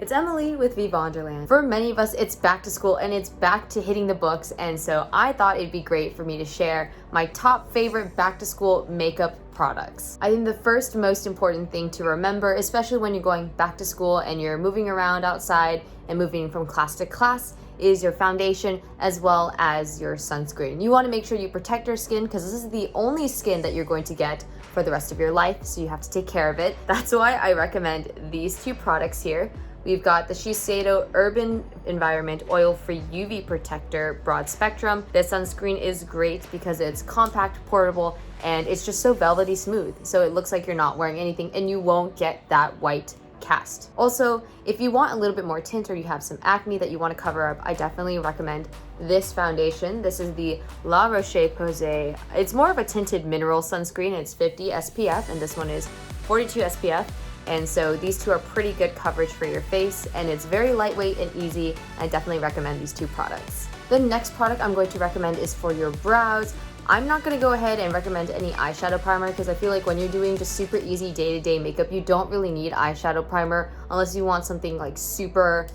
It's Emily with veevonderland. For many of us, it's back to school and it's back to hitting the books, and so I thought it'd be great for me to share my top favorite back to school makeup products. I think the first most important thing to remember, especially when you're going back to school and you're moving around outside and moving from class to class, is your foundation as well as your sunscreen. You want to make sure you protect your skin because this is the only skin that you're going to get for the rest of your life, so you have to take care of it. That's why I recommend these two products here. We've got the Shiseido Urban Environment Oil-Free UV Protector Broad Spectrum. This sunscreen is great because it's compact, portable, and it's just so velvety smooth. So it looks like you're not wearing anything and you won't get that white cast. Also, if you want a little bit more tint or you have some acne that you want to cover up, I definitely recommend this foundation. This is the La Roche-Posay. It's more of a tinted mineral sunscreen. It's 50 SPF and this one is 42 SPF. And so these two are pretty good coverage for your face, and it's very lightweight and easy. I definitely recommend these two products. The next product I'm going to recommend is for your brows. I'm not going to go ahead and recommend any eyeshadow primer because I feel like when you're doing just super easy day-to-day makeup, you don't really need eyeshadow primer unless you want something like super,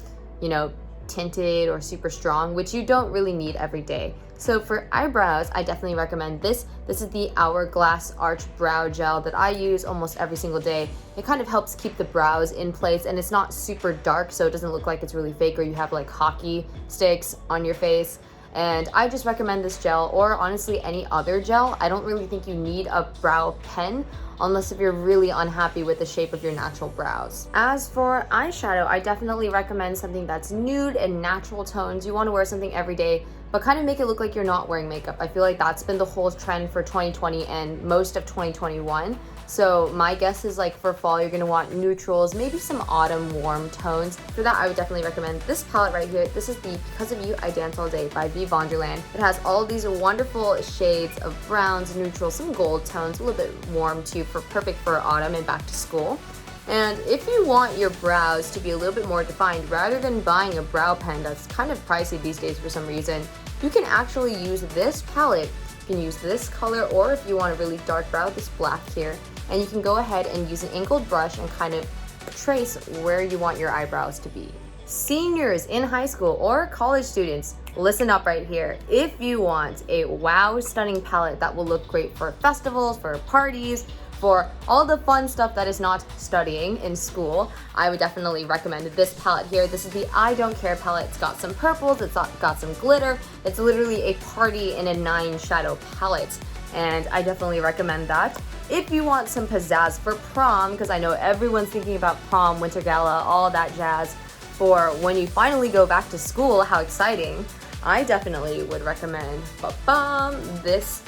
tinted or super strong, which you don't really need every day. So for eyebrows, I definitely recommend this. This is the Hourglass Arch Brow Gel that I use almost every single day. It kind of helps keep the brows in place and it's not super dark, so it doesn't look like it's really fake or you have like hockey sticks on your face. And I just recommend this gel, or honestly any other gel. I don't really think you need a brow pen unless if you're really unhappy with the shape of your natural brows. As for eyeshadow, I definitely recommend something that's nude and natural tones. You want to wear something every day, but kind of make it look like you're not wearing makeup. I feel like that's been the whole trend for 2020 and most of 2021. So my guess is like for fall, you're gonna want neutrals, maybe some autumn warm tones. For that, I would definitely recommend this palette right here. This is the Because of You, I Dance All Day by veevonderland. It has all these wonderful shades of browns, neutrals, some gold tones, a little bit warm too, perfect for autumn and back to school. And if you want your brows to be a little bit more defined, rather than buying a brow pen that's kind of pricey these days for some reason, you can actually use this palette. You can use this color, or if you want a really dark brow, this black here. And you can go ahead and use an angled brush and kind of trace where you want your eyebrows to be. Seniors in high school or college students, listen up right here. If you want a wow stunning palette that will look great for festivals, for parties, for all the fun stuff that is not studying in school, I would definitely recommend this palette here. This is the I Don't Care palette. It's got some purples, it's got some glitter. It's literally a party in a 9 shadow palette, and I definitely recommend that. If you want some pizzazz for prom, because I know everyone's thinking about prom, winter gala, all that jazz, for when you finally go back to school, how exciting, I definitely would recommend this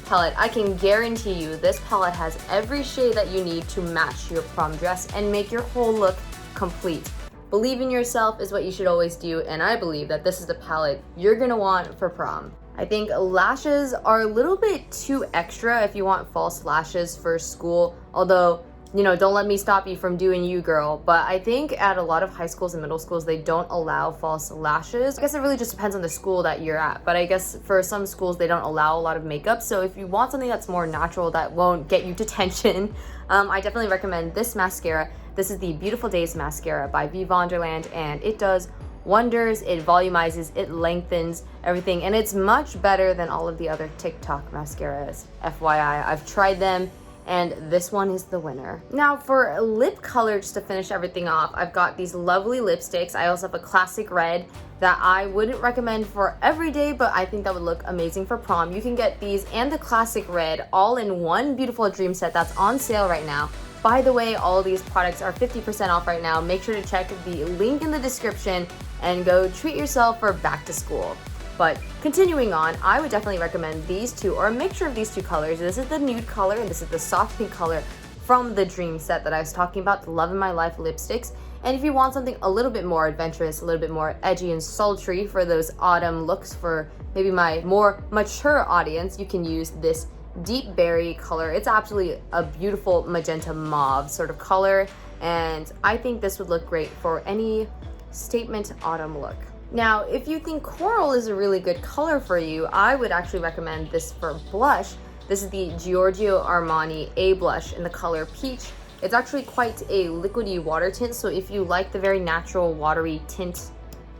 palette. I can guarantee you this palette has every shade that you need to match your prom dress and make your whole look complete. Believe in yourself is what you should always do, and I believe that this is the palette you're gonna want for prom. I think lashes are a little bit too extra if you want false lashes for school, although, don't let me stop you from doing you, girl. But I think at a lot of high schools and middle schools, they don't allow false lashes. I guess it really just depends on the school that you're at. But I guess for some schools, they don't allow a lot of makeup. So if you want something that's more natural that won't get you detention, I definitely recommend this mascara. This is the Beautiful Days Mascara by veevonderland, and it does wonders. It volumizes, it lengthens everything, and it's much better than all of the other TikTok mascaras. FYI, I've tried them, and this one is the winner. Now for lip color, just to finish everything off, I've got these lovely lipsticks. I also have a classic red that I wouldn't recommend for every day, but I think that would look amazing for prom. You can get these and the classic red all in one beautiful dream set that's on sale right now. By the way, all these products are 50% off right now. Make sure to check the link in the description and go treat yourself for back to school. But continuing on, I would definitely recommend these two, or a mixture of these two colors. This is the nude color and this is the soft pink color from the dream set that I was talking about, the Love in My Life lipsticks. And if you want something a little bit more adventurous, a little bit more edgy and sultry for those autumn looks for maybe my more mature audience, you can use this deep berry color. It's absolutely a beautiful magenta mauve sort of color, and I think this would look great for any statement autumn look. Now, if you think coral is a really good color for you, I would actually recommend this for blush. This is the Giorgio Armani A blush in the color peach. It's actually quite a liquidy water tint, so if you like the very natural watery tint,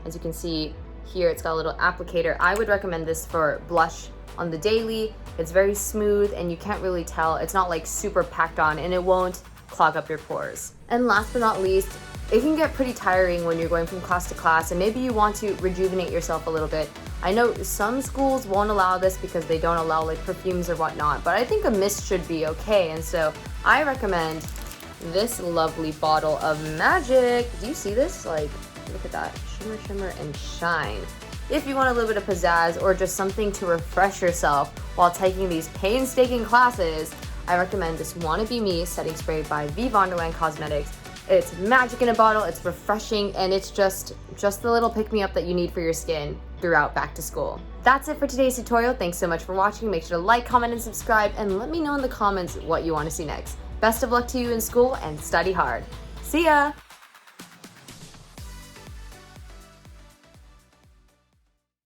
as you can see here, it's got a little applicator. I would recommend this for blush on the daily. It's very smooth and you can't really tell. It's not like super packed on, and it won't clog up your pores. And last but not least, it can get pretty tiring when you're going from class to class and maybe you want to rejuvenate yourself a little bit. I know some schools won't allow this because they don't allow like perfumes or whatnot, but I think a mist should be okay. And so I recommend this lovely bottle of magic. Do you see this? Like, look at that. Shimmer, shimmer, and shine. If you want a little bit of pizzazz or just something to refresh yourself while taking these painstaking classes, I recommend this Wanna Be Me setting spray by veevonderland Cosmetics. It's magic in a bottle, it's refreshing, and it's just the little pick-me-up that you need for your skin throughout back to school. That's it for today's tutorial. Thanks so much for watching. Make sure to like, comment, and subscribe, and let me know in the comments what you want to see next. Best of luck to you in school, and study hard. See ya!